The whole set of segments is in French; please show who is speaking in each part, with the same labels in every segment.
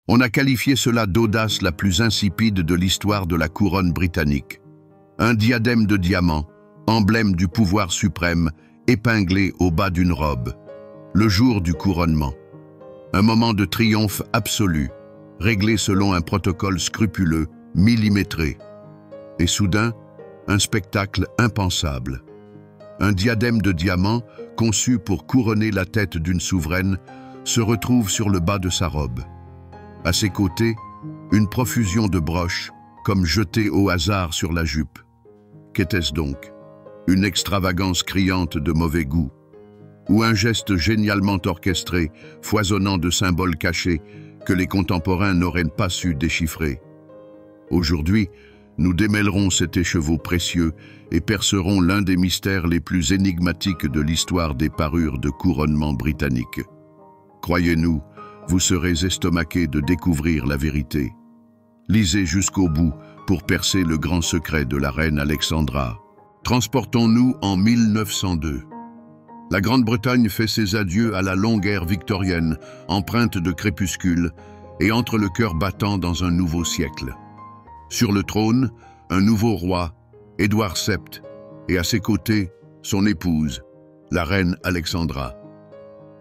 Speaker 1: On a qualifié cela d'audace la plus insipide de l'histoire de la couronne britannique. Un diadème de diamants, emblème du pouvoir suprême, épinglé au bas d'une robe. Le jour du couronnement. Un moment de triomphe absolu, réglé selon un protocole scrupuleux, millimétré. Et soudain, un spectacle impensable. Un diadème de diamants, conçu pour couronner la tête d'une souveraine, se retrouve sur le bas de sa robe. À ses côtés, une profusion de broches, comme jetées au hasard sur la jupe. Qu'était-ce donc? Une extravagance criante de mauvais goût? Ou un geste génialement orchestré, foisonnant de symboles cachés, que les contemporains n'auraient pas su déchiffrer? Aujourd'hui, nous démêlerons cet écheveau précieux et percerons l'un des mystères les plus énigmatiques de l'histoire des parures de couronnement britannique. Croyez-nous, vous serez estomaqués de découvrir la vérité. Lisez jusqu'au bout pour percer le grand secret de la reine Alexandra. Transportons-nous en 1902. La Grande-Bretagne fait ses adieux à la longue ère victorienne, empreinte de crépuscule, et entre le cœur battant dans un nouveau siècle. Sur le trône, un nouveau roi, Édouard VII, et à ses côtés, son épouse, la reine Alexandra.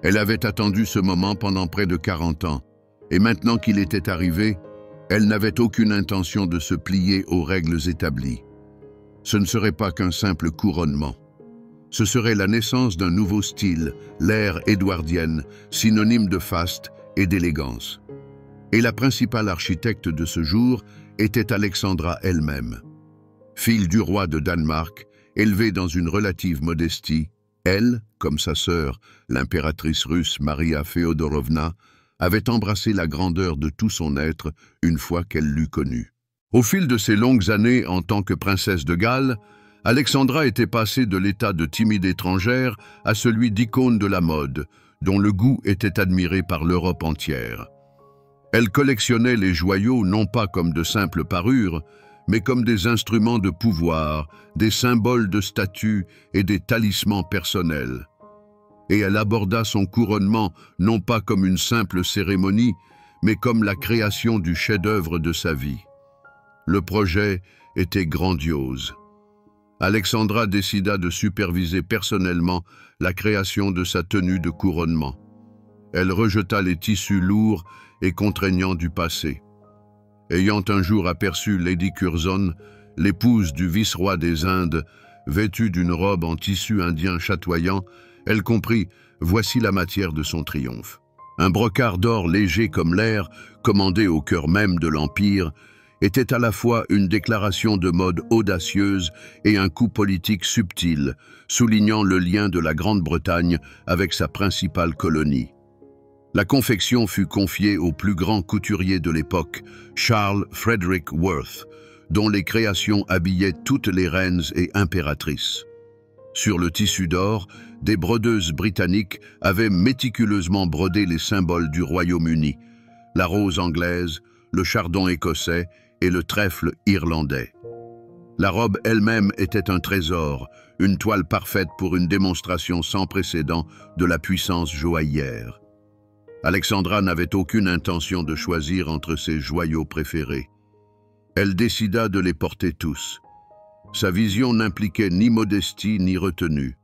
Speaker 1: Elle avait attendu ce moment pendant près de 40 ans, et maintenant qu'il était arrivé, elle n'avait aucune intention de se plier aux règles établies. Ce ne serait pas qu'un simple couronnement. Ce serait la naissance d'un nouveau style, l'ère édouardienne, synonyme de faste et d'élégance. Et la principale architecte de ce jour était Alexandra elle-même. Fille du roi de Danemark, élevée dans une relative modestie, elle, comme sa sœur, l'impératrice russe Maria Féodorovna, avait embrassé la grandeur de tout son être une fois qu'elle l'eut connue. Au fil de ses longues années en tant que princesse de Galles, Alexandra était passée de l'état de timide étrangère à celui d'icône de la mode, dont le goût était admiré par l'Europe entière. Elle collectionnait les joyaux non pas comme de simples parures, mais comme des instruments de pouvoir, des symboles de statut et des talismans personnels. Et elle aborda son couronnement non pas comme une simple cérémonie, mais comme la création du chef-d'œuvre de sa vie. Le projet était grandiose. Alexandra décida de superviser personnellement la création de sa tenue de couronnement. Elle rejeta les tissus lourds et contraignants du passé. Ayant un jour aperçu Lady Curzon, l'épouse du vice-roi des Indes, vêtue d'une robe en tissu indien chatoyant, elle comprit, voici la matière de son triomphe. Un brocart d'or léger comme l'air, commandé au cœur même de l'Empire, était à la fois une déclaration de mode audacieuse et un coup politique subtil, soulignant le lien de la Grande-Bretagne avec sa principale colonie. La confection fut confiée au plus grand couturier de l'époque, Charles Frederick Worth, dont les créations habillaient toutes les reines et impératrices. Sur le tissu d'or, des brodeuses britanniques avaient méticuleusement brodé les symboles du Royaume-Uni, la rose anglaise, le chardon écossais et le trèfle irlandais. La robe elle-même était un trésor, une toile parfaite pour une démonstration sans précédent de la puissance joaillière. Alexandra n'avait aucune intention de choisir entre ses joyaux préférés. Elle décida de les porter tous. Sa vision n'impliquait ni modestie ni retenue.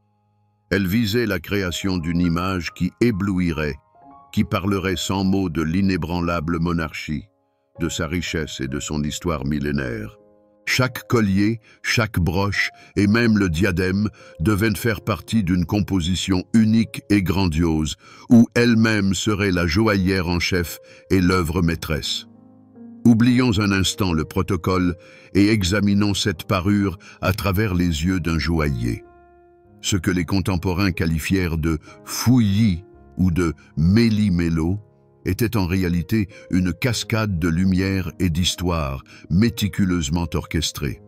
Speaker 1: Elle visait la création d'une image qui éblouirait, qui parlerait sans mots de l'inébranlable monarchie, de sa richesse et de son histoire millénaire. Chaque collier, chaque broche et même le diadème devaient faire partie d'une composition unique et grandiose, où elle-même serait la joaillière en chef et l'œuvre maîtresse. Oublions un instant le protocole et examinons cette parure à travers les yeux d'un joaillier. Ce que les contemporains qualifièrent de fouillis ou de méli-mélo était en réalité une cascade de lumière et d'histoire méticuleusement orchestrée.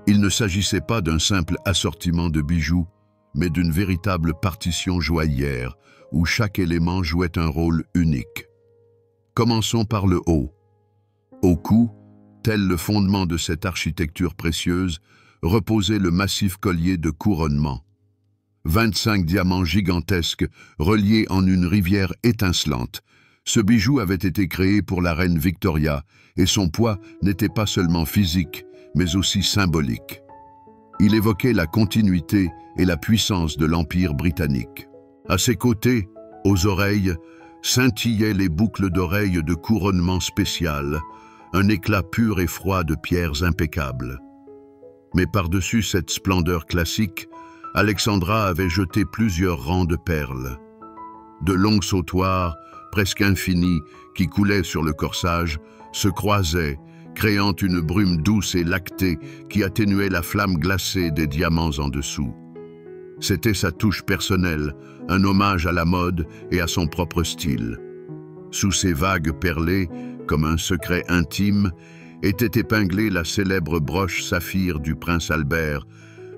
Speaker 1: Il ne s'agissait pas d'un simple assortiment de bijoux, mais d'une véritable partition joaillière où chaque élément jouait un rôle unique. Commençons par le haut. Au cou, tel le fondement de cette architecture précieuse, reposait le massif collier de couronnement. 25 diamants gigantesques reliés en une rivière étincelante, Ce bijou avait été créé pour la reine Victoria et son poids n'était pas seulement physique, mais aussi symbolique. Il évoquait la continuité et la puissance de l'Empire britannique. À ses côtés, aux oreilles, scintillaient les boucles d'oreilles de couronnement spécial, un éclat pur et froid de pierres impeccables. Mais par-dessus cette splendeur classique, Alexandra avait jeté plusieurs rangs de perles. De longues sautoirs, presque infinies, qui coulaient sur le corsage, se croisaient, créant une brume douce et lactée qui atténuait la flamme glacée des diamants en dessous. C'était sa touche personnelle, un hommage à la mode et à son propre style. Sous ces vagues perlées, comme un secret intime, était épinglée la célèbre broche saphir du prince Albert,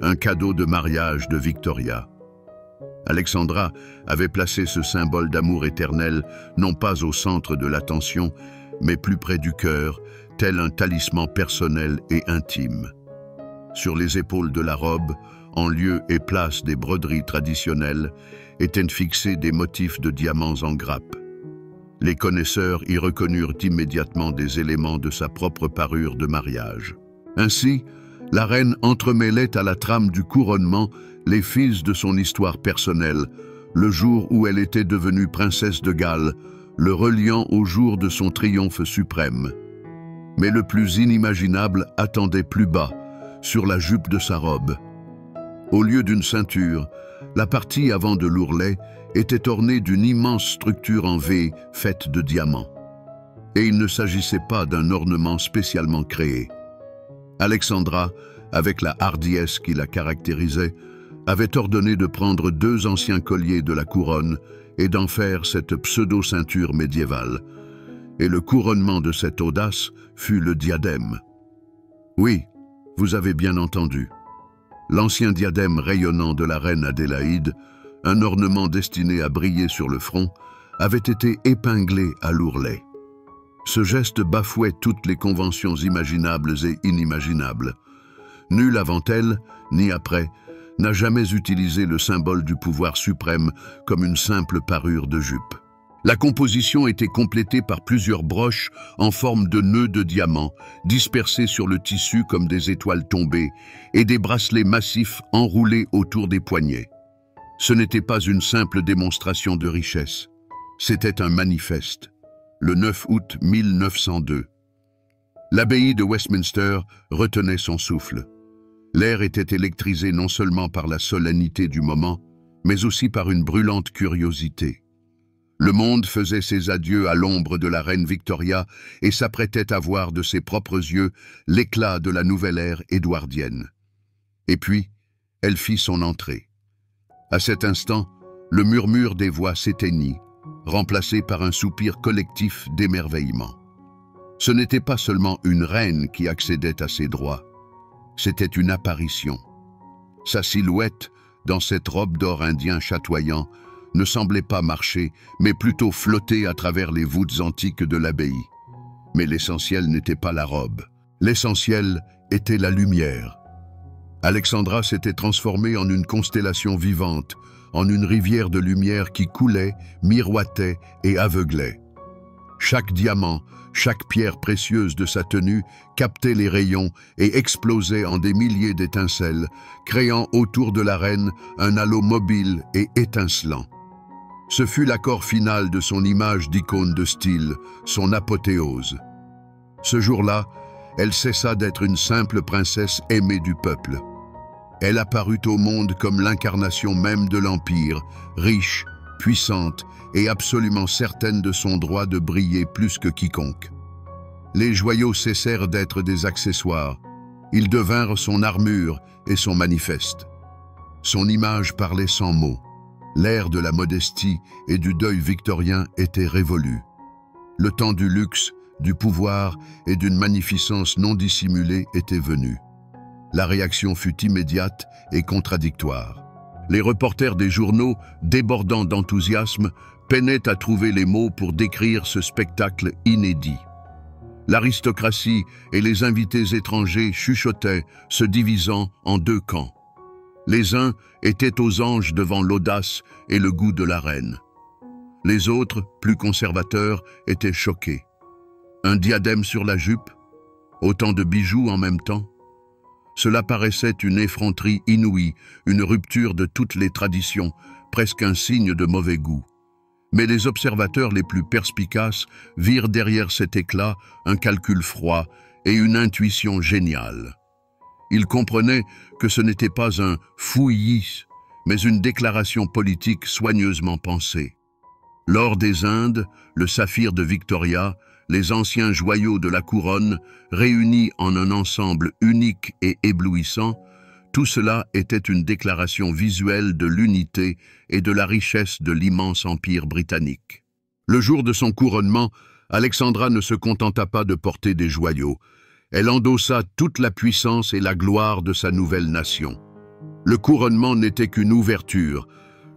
Speaker 1: un cadeau de mariage de Victoria. Alexandra avait placé ce symbole d'amour éternel non pas au centre de l'attention, mais plus près du cœur, tel un talisman personnel et intime. Sur les épaules de la robe, en lieu et place des broderies traditionnelles, étaient fixés des motifs de diamants en grappe. Les connaisseurs y reconnurent immédiatement des éléments de sa propre parure de mariage. Ainsi, la reine entremêlait à la trame du couronnement les fils de son histoire personnelle, le jour où elle était devenue princesse de Galles, le reliant au jour de son triomphe suprême. Mais le plus inimaginable attendait plus bas, sur la jupe de sa robe. Au lieu d'une ceinture, la partie avant de l'ourlet était ornée d'une immense structure en V faite de diamants. Et il ne s'agissait pas d'un ornement spécialement créé. Alexandra, avec la hardiesse qui la caractérisait, avait ordonné de prendre 2 anciens colliers de la couronne et d'en faire cette pseudo-ceinture médiévale. Et le couronnement de cette audace fut le diadème. Oui, vous avez bien entendu. L'ancien diadème rayonnant de la reine Adélaïde, un ornement destiné à briller sur le front, avait été épinglé à l'ourlet. Ce geste bafouait toutes les conventions imaginables et inimaginables. Nulle avant elle, ni après, n'a jamais utilisé le symbole du pouvoir suprême comme une simple parure de jupe. La composition était complétée par plusieurs broches en forme de nœuds de diamants, dispersés sur le tissu comme des étoiles tombées, et des bracelets massifs enroulés autour des poignets. Ce n'était pas une simple démonstration de richesse, c'était un manifeste. Le 9 août 1902. L'abbaye de Westminster retenait son souffle. L'air était électrisé non seulement par la solennité du moment, mais aussi par une brûlante curiosité. Le monde faisait ses adieux à l'ombre de la reine Victoria et s'apprêtait à voir de ses propres yeux l'éclat de la nouvelle ère édouardienne. Et puis, elle fit son entrée. À cet instant, le murmure des voix s'éteignit, remplacé par un soupir collectif d'émerveillement. Ce n'était pas seulement une reine qui accédait à ses droits, c'était une apparition. Sa silhouette, dans cette robe d'or indien chatoyant, ne semblait pas marcher, mais plutôt flotter à travers les voûtes antiques de l'abbaye. Mais l'essentiel n'était pas la robe. L'essentiel était la lumière. Alexandra s'était transformée en une constellation vivante, en une rivière de lumière qui coulait, miroitait et aveuglait. Chaque diamant, chaque pierre précieuse de sa tenue captait les rayons et explosait en des milliers d'étincelles, créant autour de la reine un halo mobile et étincelant. Ce fut l'accord final de son image d'icône de style, son apothéose. Ce jour-là, elle cessa d'être une simple princesse aimée du peuple. Elle apparut au monde comme l'incarnation même de l'Empire, riche, puissante et absolument certaine de son droit de briller plus que quiconque. Les joyaux cessèrent d'être des accessoires. Ils devinrent son armure et son manifeste. Son image parlait sans mots. L'ère de la modestie et du deuil victorien était révolu. Le temps du luxe, du pouvoir et d'une magnificence non dissimulée était venu. La réaction fut immédiate et contradictoire. Les reporters des journaux, débordant d'enthousiasme, peinaient à trouver les mots pour décrire ce spectacle inédit. L'aristocratie et les invités étrangers chuchotaient, se divisant en 2 camps. Les uns étaient aux anges devant l'audace et le goût de la reine. Les autres, plus conservateurs, étaient choqués. Un diadème sur la jupe? Autant de bijoux en même temps? Cela paraissait une effronterie inouïe, une rupture de toutes les traditions, presque un signe de mauvais goût. Mais les observateurs les plus perspicaces virent derrière cet éclat un calcul froid et une intuition géniale. Ils comprenaient que ce n'était pas un fouillis, mais une déclaration politique soigneusement pensée. L'or des Indes, le saphir de Victoria, les anciens joyaux de la couronne, réunis en un ensemble unique et éblouissant, tout cela était une déclaration visuelle de l'unité et de la richesse de l'immense empire britannique. Le jour de son couronnement, Alexandra ne se contenta pas de porter des joyaux. Elle endossa toute la puissance et la gloire de sa nouvelle nation. Le couronnement n'était qu'une ouverture.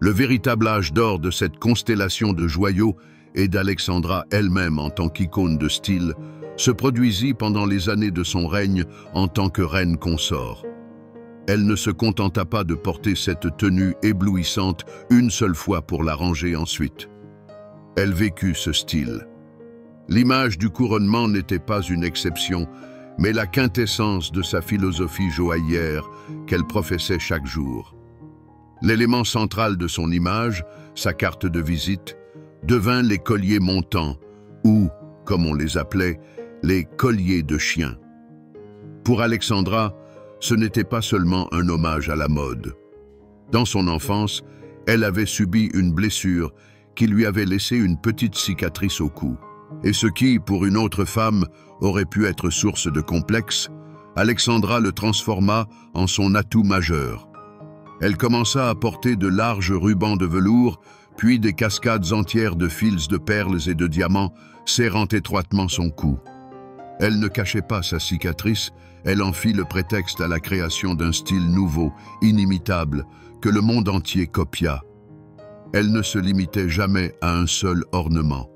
Speaker 1: Le véritable âge d'or de cette constellation de joyaux et d'Alexandra elle-même en tant qu'icône de style se produisit pendant les années de son règne en tant que reine consort. Elle ne se contenta pas de porter cette tenue éblouissante une seule fois pour la ranger ensuite. Elle vécut ce style. L'image du couronnement n'était pas une exception, mais la quintessence de sa philosophie joaillière qu'elle professait chaque jour. L'élément central de son image, sa carte de visite, devint les colliers montants, ou, comme on les appelait, les colliers de chien. Pour Alexandra, ce n'était pas seulement un hommage à la mode. Dans son enfance, elle avait subi une blessure qui lui avait laissé une petite cicatrice au cou. Et ce qui, pour une autre femme, aurait pu être source de complexe, Alexandra le transforma en son atout majeur. Elle commença à porter de larges rubans de velours, puis des cascades entières de fils de perles et de diamants serrant étroitement son cou. Elle ne cachait pas sa cicatrice, elle en fit le prétexte à la création d'un style nouveau, inimitable, que le monde entier copia. Elle ne se limitait jamais à un seul ornement.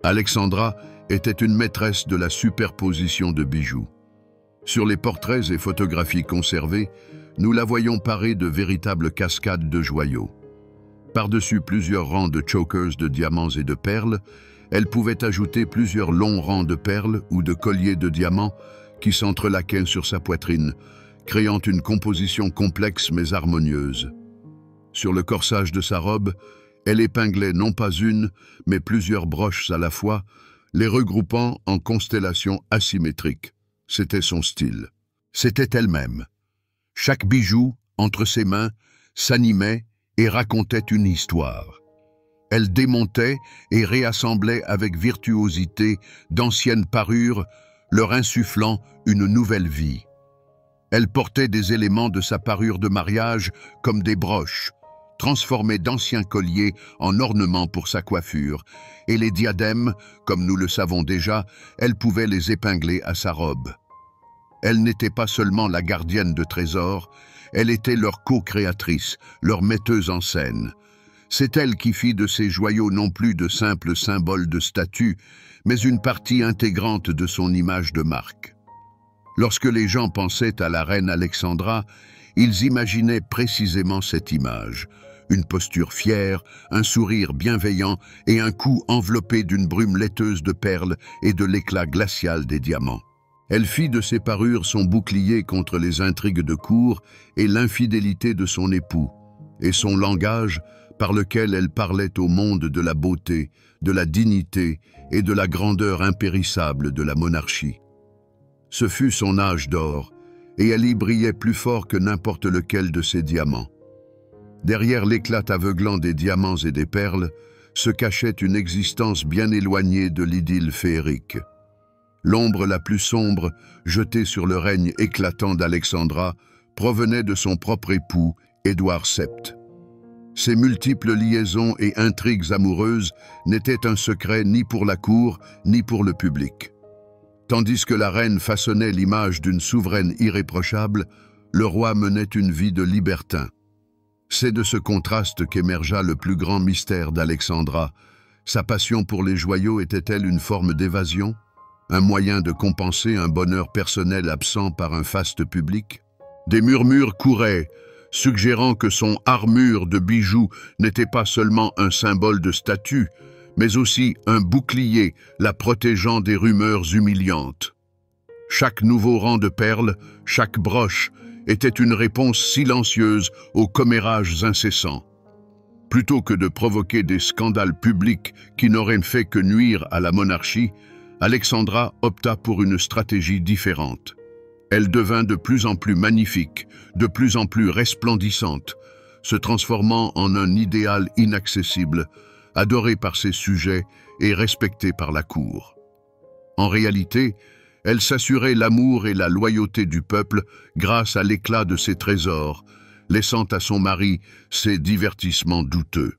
Speaker 1: Alexandra était une maîtresse de la superposition de bijoux. Sur les portraits et photographies conservées, nous la voyons parée de véritables cascades de joyaux. Par-dessus plusieurs rangs de chokers de diamants et de perles, elle pouvait ajouter plusieurs longs rangs de perles ou de colliers de diamants qui s'entrelaquaient sur sa poitrine, créant une composition complexe mais harmonieuse. Sur le corsage de sa robe, elle épinglait non pas une, mais plusieurs broches à la fois, les regroupant en constellations asymétriques. C'était son style. C'était elle-même. Chaque bijou, entre ses mains, s'animait et racontait une histoire. Elle démontait et réassemblait avec virtuosité d'anciennes parures, leur insufflant une nouvelle vie. Elle portait des éléments de sa parure de mariage comme des broches, transformait d'anciens colliers en ornements pour sa coiffure, et les diadèmes, comme nous le savons déjà, elle pouvait les épingler à sa robe. Elle n'était pas seulement la gardienne de trésors, elle était leur co-créatrice, leur metteuse en scène. C'est elle qui fit de ces joyaux non plus de simples symboles de statut, mais une partie intégrante de son image de marque. Lorsque les gens pensaient à la reine Alexandra, ils imaginaient précisément cette image. Une posture fière, un sourire bienveillant et un cou enveloppé d'une brume laiteuse de perles et de l'éclat glacial des diamants. Elle fit de ses parures son bouclier contre les intrigues de cour et l'infidélité de son époux, et son langage par lequel elle parlait au monde de la beauté, de la dignité et de la grandeur impérissable de la monarchie. Ce fut son âge d'or, et elle y brillait plus fort que n'importe lequel de ses diamants. Derrière l'éclat aveuglant des diamants et des perles se cachait une existence bien éloignée de l'idylle féerique. L'ombre la plus sombre, jetée sur le règne éclatant d'Alexandra, provenait de son propre époux, Édouard VII. Ses multiples liaisons et intrigues amoureuses n'étaient un secret ni pour la cour, ni pour le public. Tandis que la reine façonnait l'image d'une souveraine irréprochable, le roi menait une vie de libertin. C'est de ce contraste qu'émergea le plus grand mystère d'Alexandra. Sa passion pour les joyaux était-elle une forme d'évasion? Un moyen de compenser un bonheur personnel absent par un faste public? Des murmures couraient. suggérant que son armure de bijoux n'était pas seulement un symbole de statut, mais aussi un bouclier la protégeant des rumeurs humiliantes. Chaque nouveau rang de perles, chaque broche, était une réponse silencieuse aux commérages incessants. Plutôt que de provoquer des scandales publics qui n'auraient fait que nuire à la monarchie, Alexandra opta pour une stratégie différente. Elle devint de plus en plus magnifique, de plus en plus resplendissante, se transformant en un idéal inaccessible, adoré par ses sujets et respecté par la cour. En réalité, elle s'assurait l'amour et la loyauté du peuple grâce à l'éclat de ses trésors, laissant à son mari ses divertissements douteux.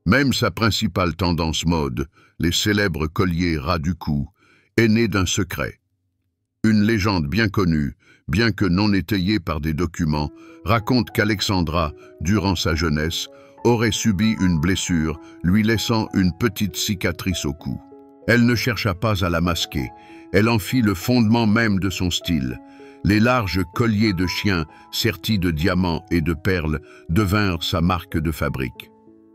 Speaker 1: Même sa principale tendance mode, les célèbres colliers ras du cou, est née d'un secret. Une légende bien connue, bien que non étayée par des documents, raconte qu'Alexandra, durant sa jeunesse, aurait subi une blessure, lui laissant une petite cicatrice au cou. Elle ne chercha pas à la masquer, elle en fit le fondement même de son style. Les larges colliers de chien, sertis de diamants et de perles, devinrent sa marque de fabrique.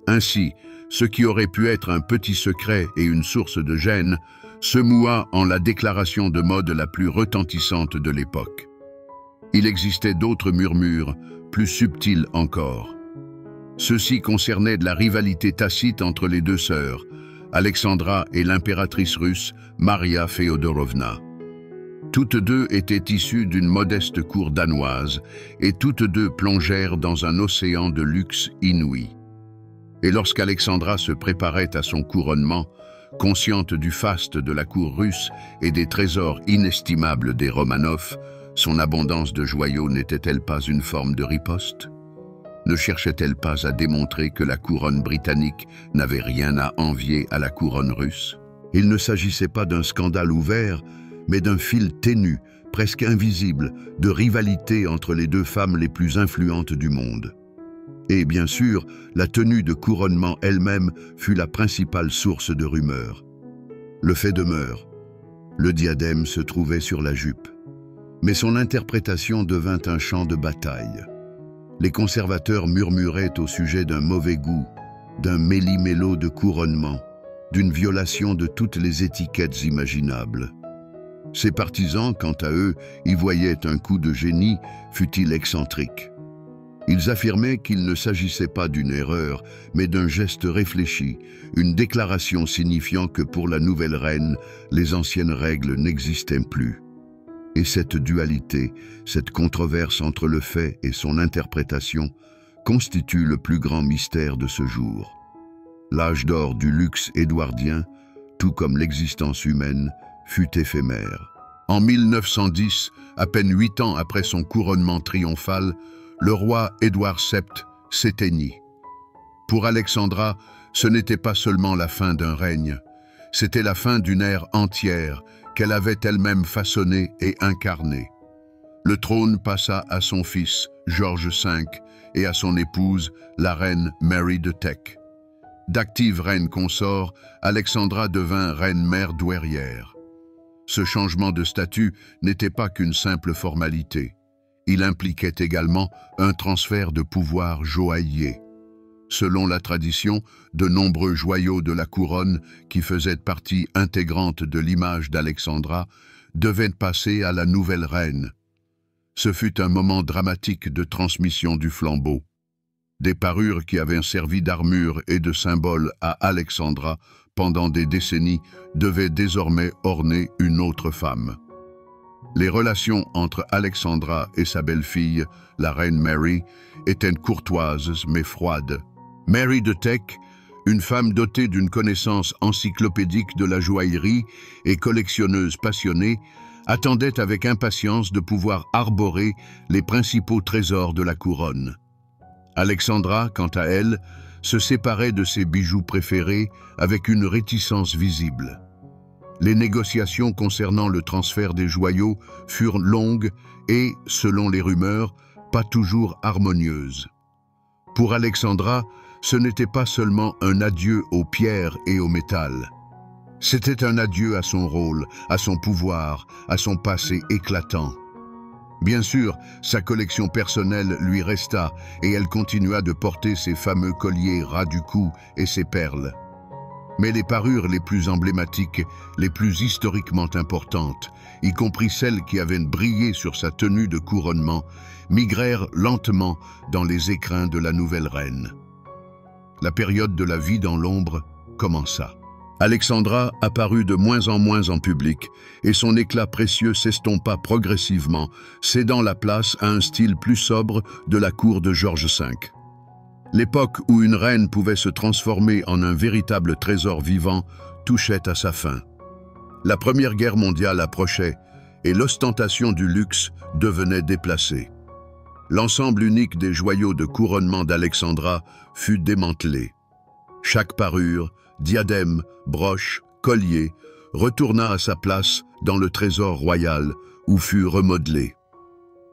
Speaker 1: Ainsi, ce qui aurait pu être un petit secret et une source de gêne, se moua en la déclaration de mode la plus retentissante de l'époque. Il existait d'autres murmures, plus subtils encore. Ceux-ci concernaient de la rivalité tacite entre les deux sœurs, Alexandra et l'impératrice russe Maria Féodorovna. Toutes deux étaient issues d'une modeste cour danoise et toutes deux plongèrent dans un océan de luxe inouï. Et lorsqu'Alexandra se préparait à son couronnement, consciente du faste de la cour russe et des trésors inestimables des Romanov, son abondance de joyaux n'était-elle pas une forme de riposte? Ne cherchait-elle pas à démontrer que la couronne britannique n'avait rien à envier à la couronne russe? Il ne s'agissait pas d'un scandale ouvert, mais d'un fil ténu, presque invisible, de rivalité entre les deux femmes les plus influentes du monde. Et bien sûr, la tenue de couronnement elle-même fut la principale source de rumeurs. Le fait demeure, le diadème se trouvait sur la jupe. Mais son interprétation devint un champ de bataille. Les conservateurs murmuraient au sujet d'un mauvais goût, d'un méli-mélo de couronnement, d'une violation de toutes les étiquettes imaginables. Ses partisans, quant à eux, y voyaient un coup de génie, fût-il excentrique. Ils affirmaient qu'il ne s'agissait pas d'une erreur, mais d'un geste réfléchi, une déclaration signifiant que pour la nouvelle reine, les anciennes règles n'existaient plus. Et cette dualité, cette controverse entre le fait et son interprétation, constitue le plus grand mystère de ce jour. L'âge d'or du luxe édouardien, tout comme l'existence humaine, fut éphémère. En 1910, à peine 8 ans après son couronnement triomphal, le roi Édouard VII s'éteignit. Pour Alexandra, ce n'était pas seulement la fin d'un règne, c'était la fin d'une ère entière qu'elle avait elle-même façonnée et incarnée. Le trône passa à son fils, George V, et à son épouse, la reine Mary de Teck. D'active reine consort, Alexandra devint reine-mère douairière. Ce changement de statut n'était pas qu'une simple formalité. Il impliquait également un transfert de pouvoir joaillier. Selon la tradition, de nombreux joyaux de la couronne, qui faisaient partie intégrante de l'image d'Alexandra, devaient passer à la nouvelle reine. Ce fut un moment dramatique de transmission du flambeau. Des parures qui avaient servi d'armure et de symbole à Alexandra pendant des décennies devaient désormais orner une autre femme. Les relations entre Alexandra et sa belle-fille, la reine Mary, étaient courtoises mais froides. Mary de Teck, une femme dotée d'une connaissance encyclopédique de la joaillerie et collectionneuse passionnée, attendait avec impatience de pouvoir arborer les principaux trésors de la couronne. Alexandra, quant à elle, se séparait de ses bijoux préférés avec une réticence visible. Les négociations concernant le transfert des joyaux furent longues et, selon les rumeurs, pas toujours harmonieuses. Pour Alexandra, ce n'était pas seulement un adieu aux pierres et au métal. C'était un adieu à son rôle, à son pouvoir, à son passé éclatant. Bien sûr, sa collection personnelle lui resta et elle continua de porter ses fameux colliers ras du cou et ses perles. Mais les parures les plus emblématiques, les plus historiquement importantes, y compris celles qui avaient brillé sur sa tenue de couronnement, migrèrent lentement dans les écrins de la nouvelle reine. La période de la vie dans l'ombre commença. Alexandra apparut de moins en public et son éclat précieux s'estompa progressivement, cédant la place à un style plus sobre de la cour de George V. L'époque où une reine pouvait se transformer en un véritable trésor vivant touchait à sa fin. La Première Guerre mondiale approchait et l'ostentation du luxe devenait déplacée. L'ensemble unique des joyaux de couronnement d'Alexandra fut démantelé. Chaque parure, diadème, broche, collier, retourna à sa place dans le trésor royal où fut remodelé.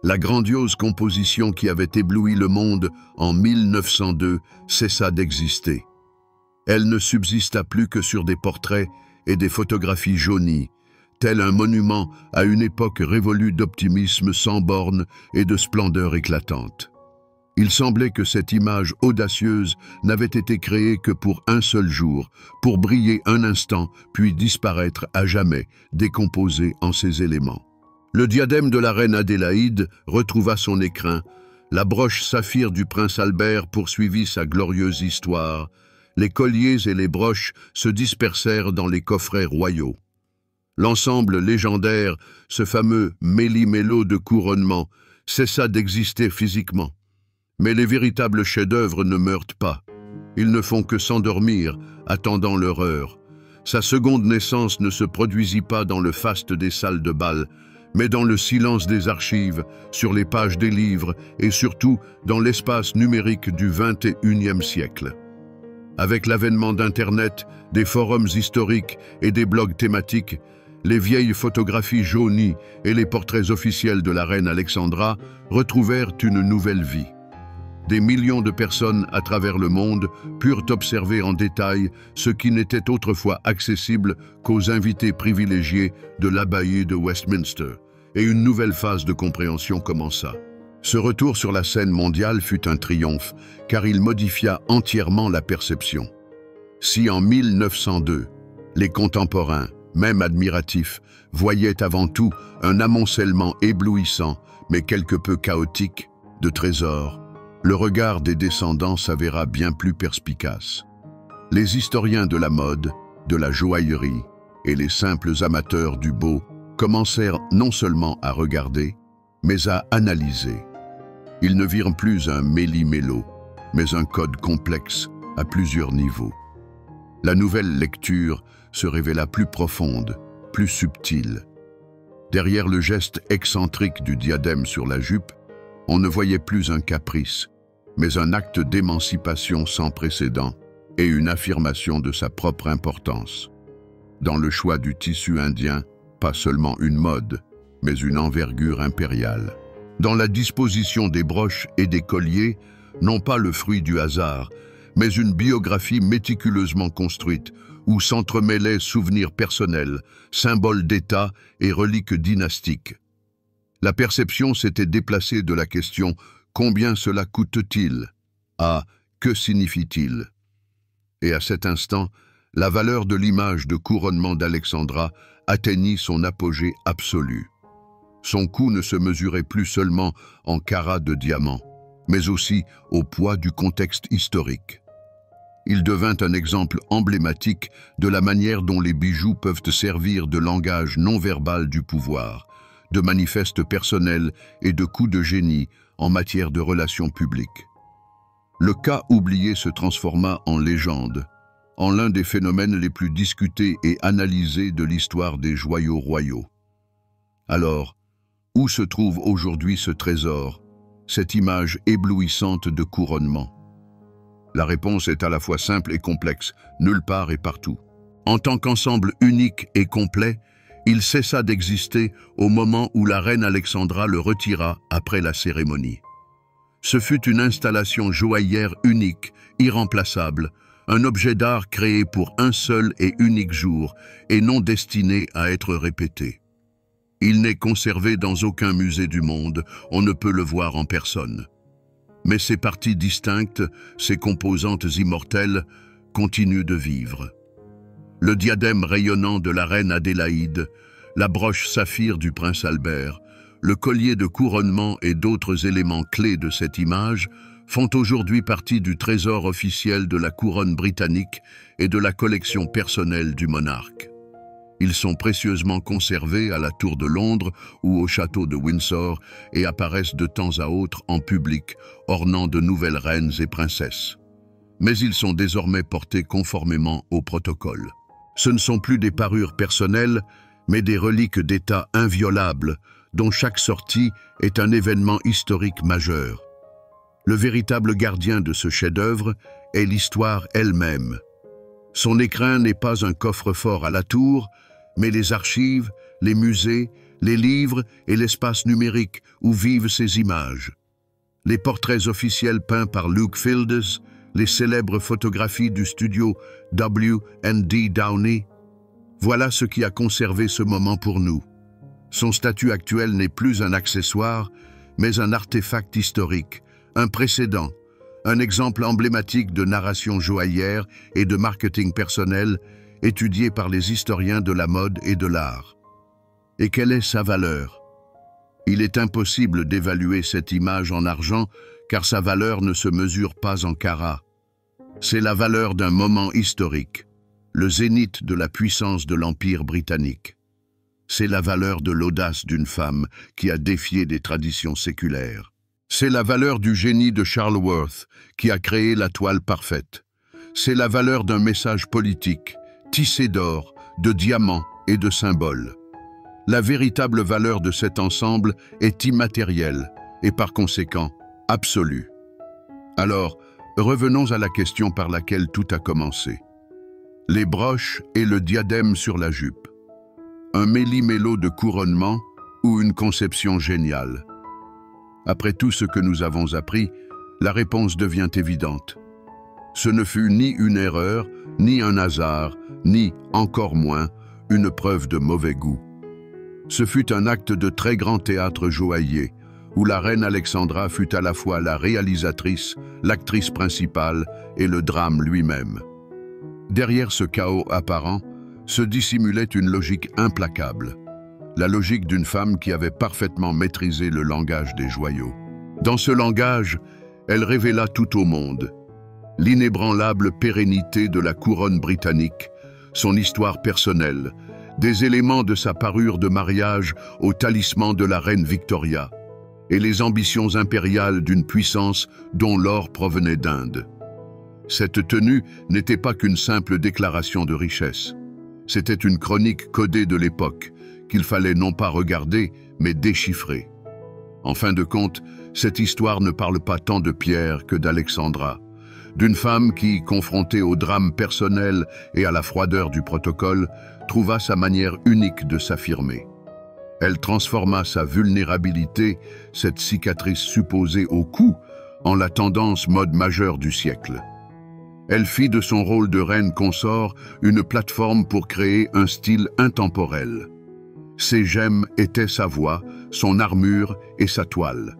Speaker 1: La grandiose composition qui avait ébloui le monde en 1902 cessa d'exister. Elle ne subsista plus que sur des portraits et des photographies jaunies, tel un monument à une époque révolue d'optimisme sans bornes et de splendeur éclatante. Il semblait que cette image audacieuse n'avait été créée que pour un seul jour, pour briller un instant, puis disparaître à jamais, décomposé en ses éléments. Le diadème de la reine Adélaïde retrouva son écrin, la broche saphir du prince Albert poursuivit sa glorieuse histoire, les colliers et les broches se dispersèrent dans les coffrets royaux. L'ensemble légendaire, ce fameux méli-mélo de couronnement, cessa d'exister physiquement. Mais les véritables chefs-d'œuvre ne meurent pas. Ils ne font que s'endormir, attendant leur heure. Sa seconde naissance ne se produisit pas dans le faste des salles de bal, mais dans le silence des archives, sur les pages des livres et surtout dans l'espace numérique du XXIe siècle. Avec l'avènement d'Internet, des forums historiques et des blogs thématiques, les vieilles photographies jaunies et les portraits officiels de la reine Alexandra retrouvèrent une nouvelle vie. Des millions de personnes à travers le monde purent observer en détail ce qui n'était autrefois accessible qu'aux invités privilégiés de l'abbaye de Westminster, et une nouvelle phase de compréhension commença. Ce retour sur la scène mondiale fut un triomphe, car il modifia entièrement la perception. Si en 1902, les contemporains, même admiratifs, voyaient avant tout un amoncellement éblouissant, mais quelque peu chaotique, de trésors, le regard des descendants s'avéra bien plus perspicace. Les historiens de la mode, de la joaillerie et les simples amateurs du beau commencèrent non seulement à regarder, mais à analyser. Ils ne virent plus un méli-mélo, mais un code complexe à plusieurs niveaux. La nouvelle lecture se révéla plus profonde, plus subtile. Derrière le geste excentrique du diadème sur la jupe, on ne voyait plus un caprice, mais un acte d'émancipation sans précédent et une affirmation de sa propre importance. Dans le choix du tissu indien, pas seulement une mode, mais une envergure impériale. Dans la disposition des broches et des colliers, non pas le fruit du hasard, mais une biographie méticuleusement construite, où s'entremêlaient souvenirs personnels, symboles d'État et reliques dynastiques. La perception s'était déplacée de la question « Combien cela coûte-t-il » à « Que signifie-t-il » Et à cet instant, la valeur de l'image de couronnement d'Alexandra atteignit son apogée absolu. Son coût ne se mesurait plus seulement en carats de diamants, mais aussi au poids du contexte historique. Il devint un exemple emblématique de la manière dont les bijoux peuvent servir de langage non-verbal du pouvoir, de manifeste personnel et de coup de génie en matière de relations publiques. Le cas oublié se transforma en légende, en l'un des phénomènes les plus discutés et analysés de l'histoire des joyaux royaux. Alors, où se trouve aujourd'hui ce trésor, cette image éblouissante de couronnement? La réponse est à la fois simple et complexe, nulle part et partout. En tant qu'ensemble unique et complet, il cessa d'exister au moment où la reine Alexandra le retira après la cérémonie. Ce fut une installation joaillière unique, irremplaçable, un objet d'art créé pour un seul et unique jour et non destiné à être répété. Il n'est conservé dans aucun musée du monde, on ne peut le voir en personne. Mais ses parties distinctes, ses composantes immortelles, continuent de vivre. Le diadème rayonnant de la reine Adélaïde, la broche saphir du prince Albert, le collier de couronnement et d'autres éléments clés de cette image font aujourd'hui partie du trésor officiel de la couronne britannique et de la collection personnelle du monarque. Ils sont précieusement conservés à la Tour de Londres ou au château de Windsor et apparaissent de temps à autre en public, ornant de nouvelles reines et princesses. Mais ils sont désormais portés conformément au protocole. Ce ne sont plus des parures personnelles, mais des reliques d'État inviolables, dont chaque sortie est un événement historique majeur. Le véritable gardien de ce chef-d'œuvre est l'histoire elle-même. Son écrin n'est pas un coffre-fort à la tour, mais les archives, les musées, les livres et l'espace numérique où vivent ces images. Les portraits officiels peints par Luke Fildes, les célèbres photographies du studio W&D Downey, voilà ce qui a conservé ce moment pour nous. Son statut actuel n'est plus un accessoire, mais un artefact historique, un précédent, un exemple emblématique de narration joaillière et de marketing personnel étudié par les historiens de la mode et de l'art. Et quelle est sa valeur? Il est impossible d'évaluer cette image en argent car sa valeur ne se mesure pas en carats. C'est la valeur d'un moment historique, le zénith de la puissance de l'Empire britannique. C'est la valeur de l'audace d'une femme qui a défié des traditions séculaires. C'est la valeur du génie de Charles Worth qui a créé la toile parfaite. C'est la valeur d'un message politique, tissé d'or, de diamants et de symboles. La véritable valeur de cet ensemble est immatérielle et par conséquent absolue. Alors, revenons à la question par laquelle tout a commencé. Les broches et le diadème sur la jupe. Un méli-mélo de couronnement ou une conception géniale? Après tout ce que nous avons appris, la réponse devient évidente. Ce ne fut ni une erreur, ni un hasard, ni, encore moins, une preuve de mauvais goût. Ce fut un acte de très grand théâtre joaillier, où la reine Alexandra fut à la fois la réalisatrice, l'actrice principale et le drame lui-même. Derrière ce chaos apparent, se dissimulait une logique implacable, la logique d'une femme qui avait parfaitement maîtrisé le langage des joyaux. Dans ce langage, elle révéla tout au monde l'inébranlable pérennité de la couronne britannique, son histoire personnelle, des éléments de sa parure de mariage au talisman de la reine Victoria, et les ambitions impériales d'une puissance dont l'or provenait d'Inde. Cette tenue n'était pas qu'une simple déclaration de richesse. C'était une chronique codée de l'époque, qu'il fallait non pas regarder, mais déchiffrer. En fin de compte, cette histoire ne parle pas tant de Pierre que d'Alexandra, d'une femme qui, confrontée au drame personnel et à la froideur du protocole, trouva sa manière unique de s'affirmer. Elle transforma sa vulnérabilité, cette cicatrice supposée au cou, en la tendance mode majeure du siècle. Elle fit de son rôle de reine consort une plateforme pour créer un style intemporel. Ses gemmes étaient sa voix, son armure et sa toile.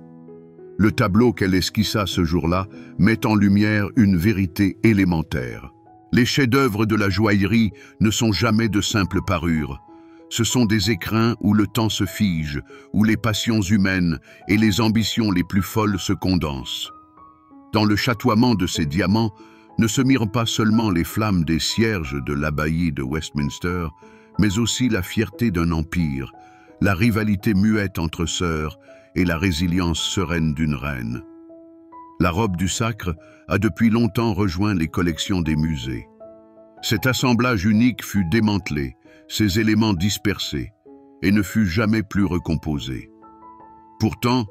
Speaker 1: Le tableau qu'elle esquissa ce jour-là met en lumière une vérité élémentaire. Les chefs-d'œuvre de la joaillerie ne sont jamais de simples parures. Ce sont des écrins où le temps se fige, où les passions humaines et les ambitions les plus folles se condensent. Dans le chatoiement de ces diamants ne se mirent pas seulement les flammes des cierges de l'abbaye de Westminster, mais aussi la fierté d'un empire, la rivalité muette entre sœurs et la résilience sereine d'une reine. La robe du sacre a depuis longtemps rejoint les collections des musées. Cet assemblage unique fut démantelé, ses éléments dispersés, et ne fut jamais plus recomposé. Pourtant,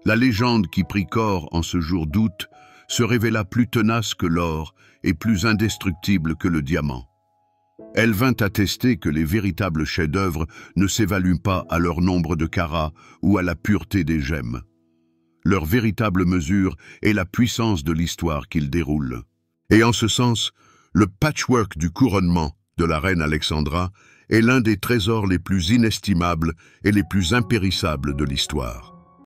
Speaker 1: la légende qui prit corps en ce jour d'août se révéla plus tenace que l'or et plus indestructible que le diamant. Elle vint attester que les véritables chefs-d'œuvre ne s'évaluent pas à leur nombre de carats ou à la pureté des gemmes. Leur véritable mesure est la puissance de l'histoire qu'ils déroulent. Et en ce sens, le patchwork du couronnement de la reine Alexandra est l'un des trésors les plus inestimables et les plus impérissables de l'histoire.